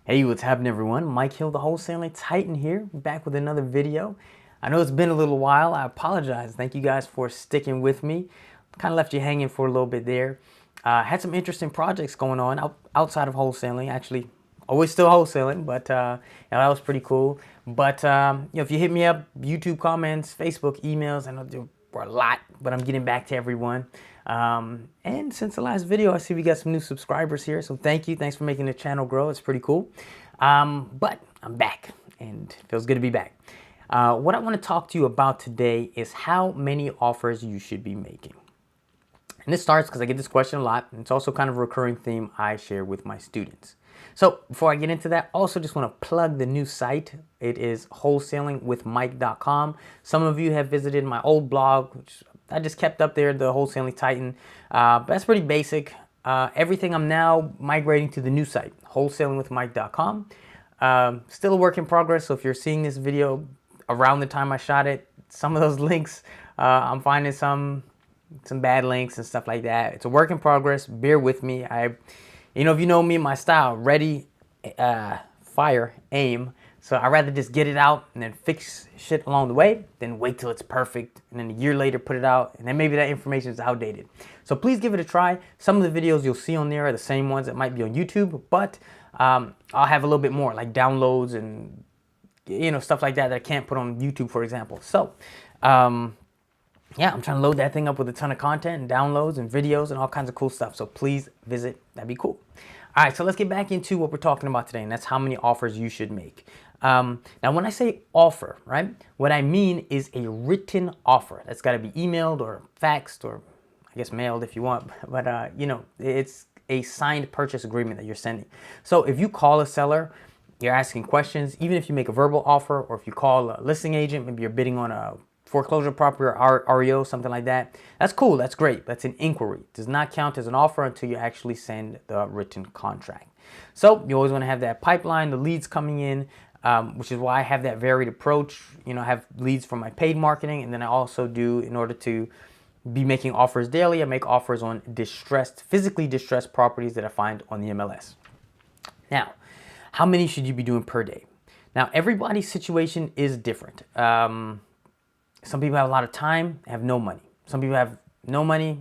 Hey, what's happening everyone? Mike Hill, the Wholesaling Titan here, back with another video. I know it's been a little while. I apologize. Thank you guys for sticking with me. Kind of left you hanging for a little bit there. Had some interesting projects going on outside of wholesaling. Actually, always still wholesaling, but that was pretty cool. But if you hit me up, YouTube comments, Facebook emails, I know there were a lot, but I'm getting back to everyone. And since the last video, I see we got some new subscribers here, so thank you. Thanks for making the channel grow. It's pretty cool. But I'm back, and it feels good to be back. What I want to talk to you about today is how many offers you should be making. And this starts because I get this question a lot, and it's also kind of a recurring theme I share with my students. So before I get into that, also just want to plug the new site. It is wholesalingwithmike.com. Some of you have visited my old blog, which I just kept up there, the Wholesaling Titan. But that's pretty basic. Everything I'm now migrating to the new site, wholesalingwithmike.com. Still a work in progress, so if you're seeing this video around the time I shot it, some of those links, I'm finding some bad links and stuff like that. It's a work in progress. Bear with me. If you know me, my style, ready, fire, aim. So I'd rather just get it out and then fix shit along the way than wait till it's perfect and then a year later put it out and then maybe that information is outdated. So please give it a try. Some of the videos you'll see on there are the same ones that might be on YouTube, but I'll have a little bit more like downloads and stuff like that I can't put on YouTube, for example. So yeah, I'm trying to load that thing up with a ton of content and downloads and videos and all kinds of cool stuff. So please visit. That'd be cool. All right, so let's get back into what we're talking about today, and that's how many offers you should make. Now, when I say offer, right, what I mean is a written offer. That's got to be emailed or faxed or, I guess, mailed if you want. But, it's a signed purchase agreement that you're sending. So if you call a seller, you're asking questions, even if you make a verbal offer, or if you call a listing agent, maybe you're bidding on a foreclosure property or REO, something like that. That's cool. That's great. That's an inquiry. It does not count as an offer until you actually send the written contract. So you always want to have that pipeline, the leads coming in, which is why I have that varied approach. I have leads from my paid marketing, and then I also do, in order to be making offers daily, I make offers on physically distressed properties that I find on the MLS. Now, how many should you be doing per day? Now, everybody's situation is different. Some people have a lot of time, have no money. Some people have no money.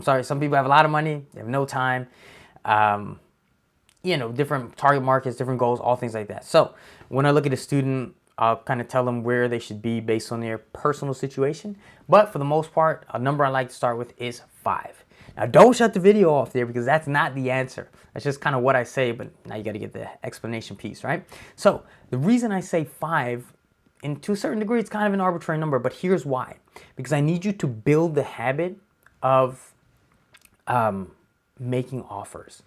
Some people have a lot of money, they have no time. Different target markets, different goals, all things like that. So when I look at a student, I'll kind of tell them where they should be based on their personal situation. But for the most part, a number I like to start with is 5. Now, don't shut the video off there because that's not the answer. That's just kind of what I say, but now you got to get the explanation piece, right? So the reason I say 5, and to a certain degree, it's kind of an arbitrary number, but here's why. Because I need you to build the habit of making offers.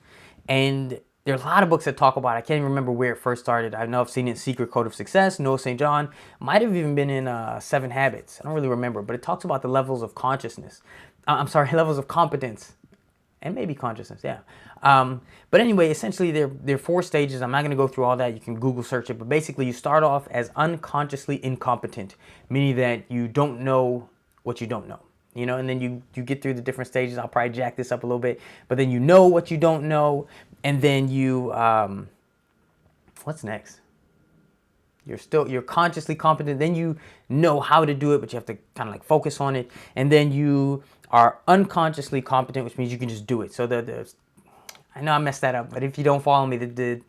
And there are a lot of books that talk about it. I can't even remember where it first started. I know I've seen it in Secret Code of Success, Noah St. John. Might have even been in 7 Habits. I don't really remember, but it talks about the levels of consciousness. Levels of competence. And maybe consciousness, yeah. But anyway, essentially, there are 4 stages. I'm not going to go through all that. You can Google search it. But basically, you start off as unconsciously incompetent, meaning that you don't know what you don't know. And then you get through the different stages. I'll probably jack this up a little bit. But then you know what you don't know. And then you, what's next? You're consciously competent. Then you know how to do it, but you have to kind of like focus on it. And then you are unconsciously competent, which means you can just do it. So I know I messed that up, but if you don't follow me, the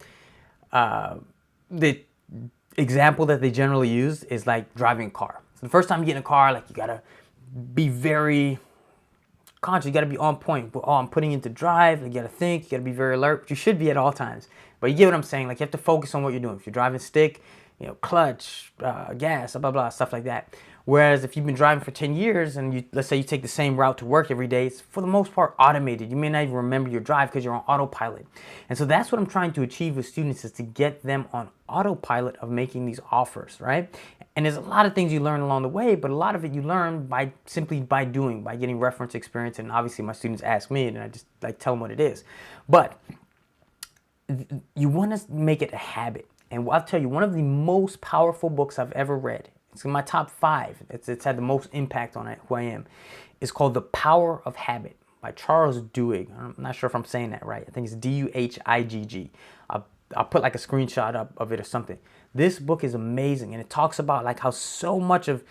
example that they generally use is like driving a car. So the first time you get in a car, like you gotta be very conscious. You gotta be on point. Oh, I'm putting into drive. You gotta think. You gotta be very alert. But you should be at all times. But you get what I'm saying. Like you have to focus on what you're doing. If you're driving stick, clutch, gas, blah, blah, blah, stuff like that. Whereas if you've been driving for 10 years and let's say you take the same route to work every day, it's for the most part automated. You may not even remember your drive because you're on autopilot. And so that's what I'm trying to achieve with students, is to get them on autopilot of making these offers, right? And there's a lot of things you learn along the way, but a lot of it you learn simply by doing, by getting reference experience. And obviously my students ask me and I just tell them what it is. But you want to make it a habit. And I'll tell you, one of the most powerful books I've ever read, it's in my top 5, it's had the most impact on who I am, is called The Power of Habit by Charles Duhigg. I'm not sure if I'm saying that right. I think it's Duhigg. I'll put like a screenshot up of it or something. This book is amazing, and it talks about like how so much of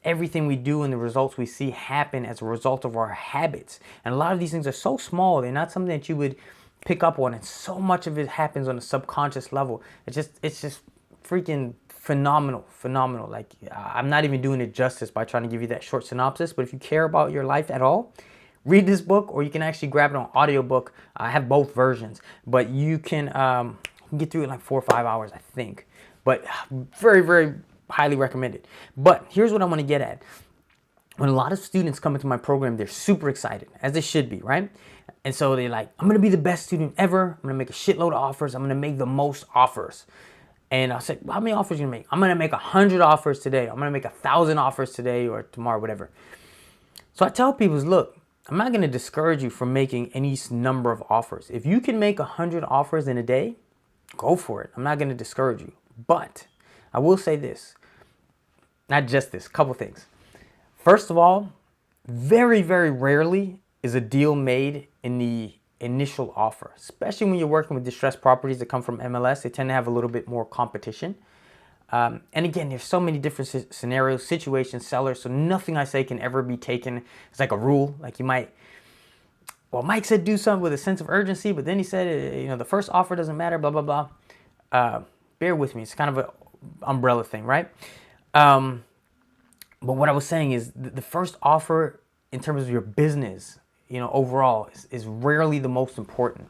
everything we do and the results we see happen as a result of our habits. And a lot of these things are so small, they're not something that you would pick up on, and so much of it happens on a subconscious level. It's just freaking phenomenal. Like, I'm not even doing it justice by trying to give you that short synopsis, but if you care about your life at all, read this book, or you can actually grab it on audiobook. I have both versions, but you can get through it in like 4 or 5 hours, I think. But very highly recommended. But here's what I want to get at. When a lot of students come into my program, they're super excited, as they should be, right? And so they're like, I'm going to be the best student ever. I'm going to make a shitload of offers. I'm going to make the most offers. And I said, well, how many offers are you going to make? I'm going to make 100 offers today. I'm going to make 1,000 offers today or tomorrow, whatever. So I tell people, look, I'm not going to discourage you from making any number of offers. If you can make 100 offers in a day, go for it. I'm not going to discourage you. But I will say this, not just this, a couple things. First of all, very rarely is a deal made in the initial offer, especially when you're working with distressed properties that come from MLS. They tend to have a little bit more competition. And again, there's so many different scenarios, situations, sellers, so nothing I say can ever be taken as like a rule. Like you might, well, Mike said do something with a sense of urgency, but then he said, the first offer doesn't matter, blah, blah, blah. Bear with me. It's kind of an umbrella thing, right? But what I was saying is the first offer in terms of your business, overall is rarely the most important.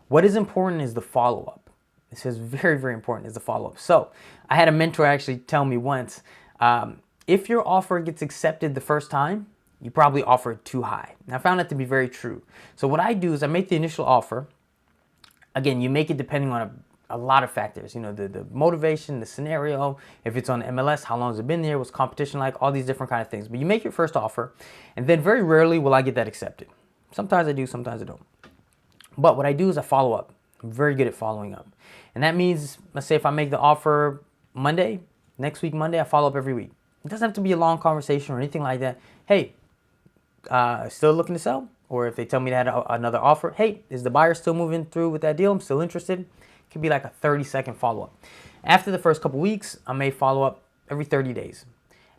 What is important is the follow-up. This is very important is the follow-up. So I had a mentor actually tell me once, if your offer gets accepted the first time, you probably offered too high. And I found that to be very true. So what I do is I make the initial offer. Again, you make it depending on a lot of factors, the motivation, the scenario, if it's on MLS, how long has it been there, what's competition like, all these different kind of things. But you make your first offer, and then very rarely will I get that accepted. Sometimes I do, sometimes I don't. But what I do is I follow up. I'm very good at following up. And that means, let's say if I make the offer Monday, next week Monday, I follow up every week. It doesn't have to be a long conversation or anything like that. Hey, still looking to sell? Or if they tell me they had another offer, hey, is the buyer still moving through with that deal? I'm still interested. It could be like a 30-second follow-up. After the first couple weeks, I may follow up every 30 days.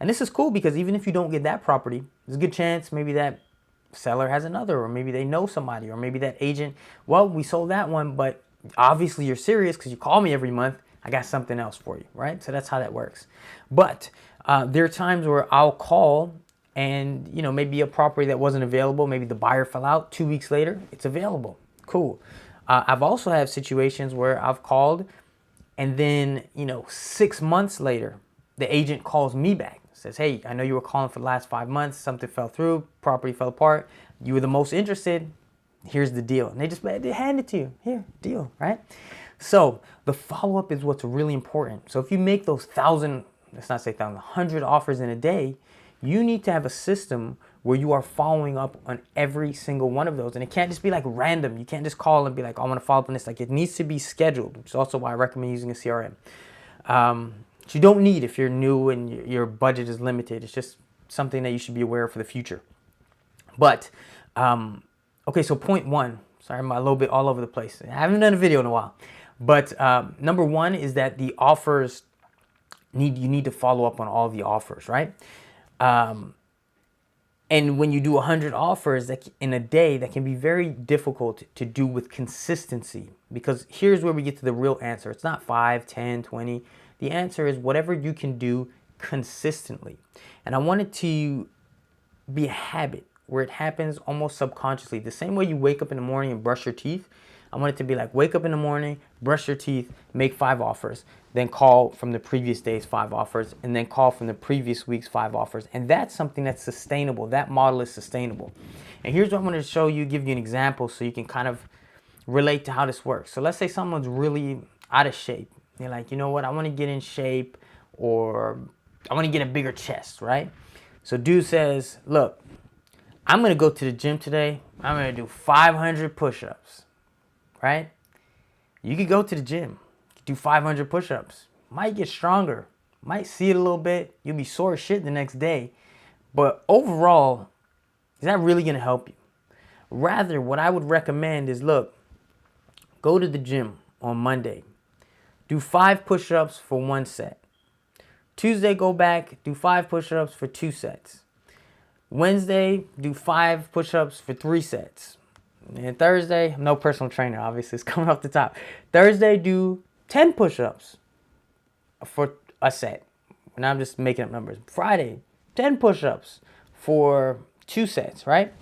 And this is cool because even if you don't get that property, there's a good chance maybe that seller has another, or maybe they know somebody, or maybe that agent, well, we sold that one, but obviously you're serious because you call me every month. I got something else for you, right? So that's how that works. But there are times where I'll call and, maybe a property that wasn't available, maybe the buyer fell out, 2 weeks later, it's available. Cool. I've also had situations where I've called and then, 6 months later, the agent calls me back, says, hey, I know you were calling for the last 5 months, something fell through, property fell apart, you were the most interested, here's the deal. And they hand it to you, here, deal, right? So the follow-up is what's really important. So if you make those 100 offers in a day, you need to have a system where you are following up on every single one of those. And it can't just be like random. You can't just call and be like, I want to follow up on this. Like, it needs to be scheduled, which is also why I recommend using a CRM. Which you don't need if you're new and your budget is limited. It's just something that you should be aware of for the future. But, okay, so point one. Sorry, I'm a little bit all over the place. I haven't done a video in a while. But number one is that the offers, you need to follow up on all the offers, right? And when you do 100 offers in a day, that can be very difficult to do with consistency, because here's where we get to the real answer. It's not 5, 10, 20. The answer is whatever you can do consistently. And I want it to be a habit where it happens almost subconsciously. The same way you wake up in the morning and brush your teeth, I want it to be like, wake up in the morning, brush your teeth, make 5 offers, then call from the previous day's 5 offers, and then call from the previous week's 5 offers. And that's something that's sustainable. That model is sustainable. And here's what I wanted to show you, give you an example so you can kind of relate to how this works. So let's say someone's really out of shape. They're like, you know what, I want to get in shape, or I want to get a bigger chest, right? So dude says, look, I'm going to go to the gym today. I'm going to do 500 push-ups. Right? You could go to the gym, do 500 push-ups, might get stronger, might see it a little bit, you'll be sore as shit the next day, but overall, is that really going to help you? Rather, what I would recommend is, look, go to the gym on Monday, do 5 push-ups for 1 set. Tuesday, go back, do 5 push-ups for 2 sets. Wednesday, do 5 push-ups for 3 sets. And Thursday, no personal trainer, obviously, it's coming off the top. Thursday, do 10 push-ups for a set. Now I'm just making up numbers. Friday, 10 push-ups for 2 sets, right?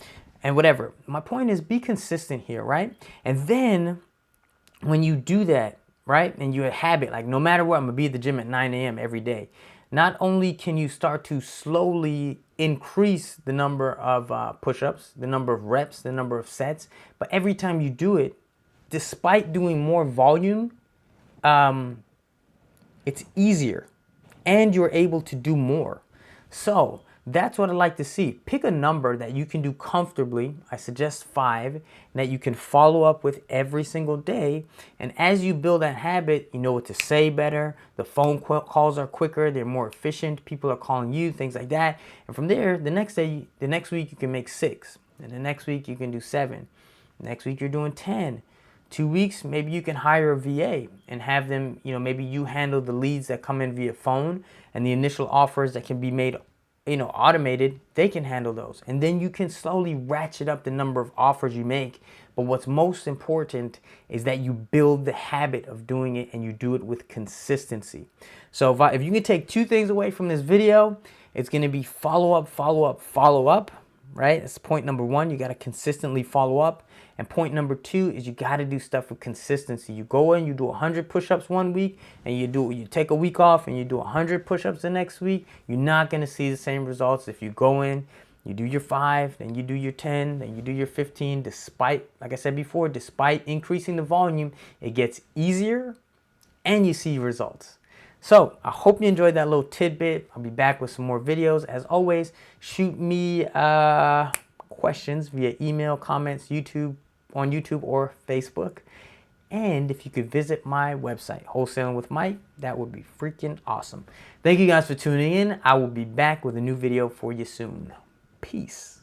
And whatever. My point is, be consistent here, right? And then when you do that, right, and you habit, like no matter what, I'm gonna be at the gym at 9 a.m. every day. Not only can you start to slowly increase the number of push-ups, the number of reps, the number of sets, but every time you do it, despite doing more volume, it's easier and you're able to do more. So that's what I like to see. Pick a number that you can do comfortably. I suggest 5, that you can follow up with every single day. And as you build that habit, you know what to say better. The phone calls are quicker. They're more efficient. People are calling you, things like that. And from there, the next week you can make 6. And the next week you can do 7. Next week you're doing 10. 2 weeks, maybe you can hire a VA and have them, maybe you handle the leads that come in via phone, and the initial offers that can be made automated, they can handle those. And then you can slowly ratchet up the number of offers you make. But what's most important is that you build the habit of doing it, and you do it with consistency. So if you can take 2 things away from this video, it's going to be follow up, follow up, follow up, right? That's point number 1. You got to consistently follow up. And point number 2 is you got to do stuff with consistency. You go in, you do 100 push-ups one week, and you take a week off and you do 100 push-ups the next week. You're not going to see the same results if you go in, you do your 5, then you do your 10, then you do your 15. Despite, like I said before, despite increasing the volume, it gets easier and you see results. So I hope you enjoyed that little tidbit. I'll be back with some more videos. As always, shoot me questions via email, comments, on YouTube or Facebook. And if you could visit my website, Wholesaling with Mike, that would be freaking awesome. Thank you guys for tuning in. I will be back with a new video for you soon. Peace.